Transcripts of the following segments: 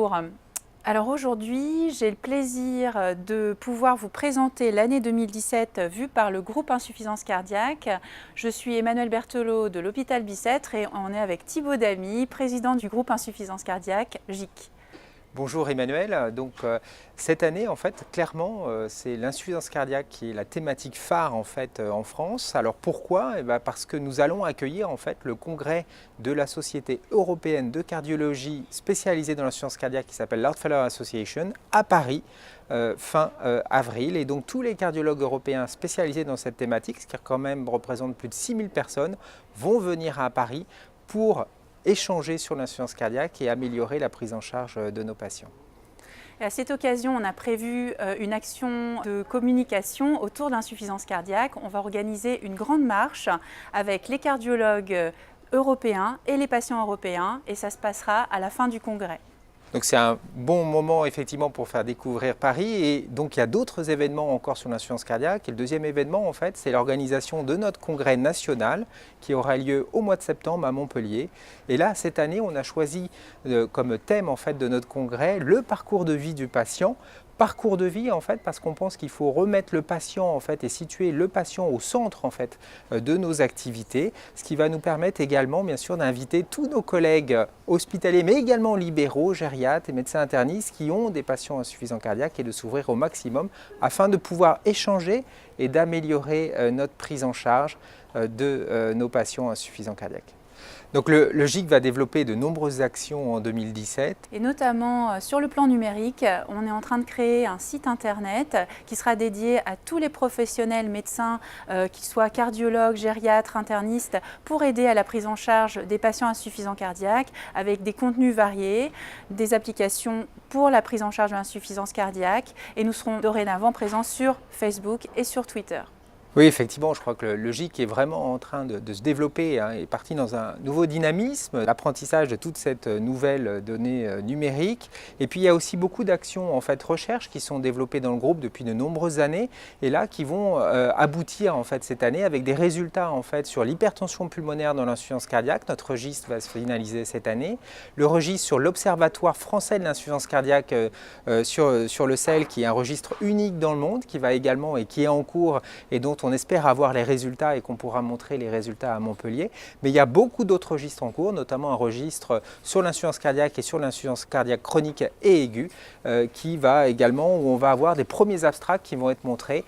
bonjour. Alors aujourd'hui, j'ai le plaisir de pouvoir vous présenter l'année 2017 vue par le groupe Insuffisance Cardiaque. Je suis Emmanuelle Berthelot de l'hôpital Bicêtre et on est avec Thibaut Damy, président du groupe Insuffisance Cardiaque, GIC. Bonjour Emmanuel, cette année en fait clairement c'est l'insuffisance cardiaque qui est la thématique phare en fait en France. Alors pourquoi? Parce que nous allons accueillir en fait le congrès de la Société européenne de cardiologie spécialisée dans l'insuffisance cardiaque qui s'appelle l'Heart Failure Association à Paris fin avril, et donc tous les cardiologues européens spécialisés dans cette thématique, ce qui quand même représente plus de 6000 personnes, vont venir à Paris pour échanger sur l'insuffisance cardiaque et améliorer la prise en charge de nos patients. Et à cette occasion, on a prévu une action de communication autour de l'insuffisance cardiaque. On va organiser une grande marche avec les cardiologues européens et les patients européens, et ça se passera à la fin du congrès. Donc c'est un bon moment effectivement pour faire découvrir Paris, et donc il y a d'autres événements encore sur l'insuffisance cardiaque. Et le deuxième événement en fait, c'est l'organisation de notre congrès national qui aura lieu au mois de septembre à Montpellier. Et là cette année on a choisi comme thème en fait de notre congrès le parcours de vie du patient. Parcours de vie en fait parce qu'on pense qu'il faut remettre le patient en fait et situer le patient au centre en fait de nos activités, ce qui va nous permettre également bien sûr d'inviter tous nos collègues hospitaliers mais également libéraux, gériatres et médecins internistes qui ont des patients insuffisants cardiaques et de s'ouvrir au maximum afin de pouvoir échanger et d'améliorer notre prise en charge de nos patients insuffisants cardiaques. Donc le GIC va développer de nombreuses actions en 2017. Et notamment sur le plan numérique, on est en train de créer un site internet qui sera dédié à tous les professionnels médecins, qu'ils soient cardiologues, gériatres, internistes, pour aider à la prise en charge des patients insuffisants cardiaques avec des contenus variés, des applications pour la prise en charge de l'insuffisance cardiaque, et nous serons dorénavant présents sur Facebook et sur Twitter. Oui, effectivement, je crois que le GIC est vraiment en train de se développer, est parti dans un nouveau dynamisme, l'apprentissage de toute cette nouvelle donnée numérique. Et puis il y a aussi beaucoup d'actions en fait recherche qui sont développées dans le groupe depuis de nombreuses années, et là qui vont aboutir en fait cette année avec des résultats en fait sur l'hypertension pulmonaire dans l'insuffisance cardiaque. Notre registre va se finaliser cette année. Le registre sur l'Observatoire français de l'insuffisance cardiaque sur le sel, qui est un registre unique dans le monde, qui va également et qui est en cours et dont on espère avoir les résultats et qu'on pourra montrer les résultats à Montpellier. Mais il y a beaucoup d'autres registres en cours, notamment un registre sur l'insuffisance cardiaque et sur l'insuffisance cardiaque chronique et aiguë, qui va également, où on va avoir des premiers abstracts qui vont être montrés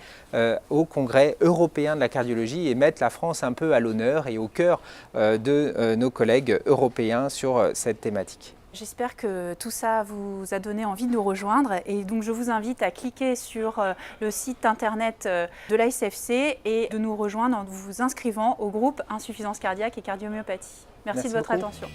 au Congrès européen de la cardiologie et mettre la France un peu à l'honneur et au cœur de nos collègues européens sur cette thématique. J'espère que tout ça vous a donné envie de nous rejoindre, et donc je vous invite à cliquer sur le site internet de l'ASFC et de nous rejoindre en vous inscrivant au groupe Insuffisance cardiaque et cardiomyopathie. Merci de votre attention.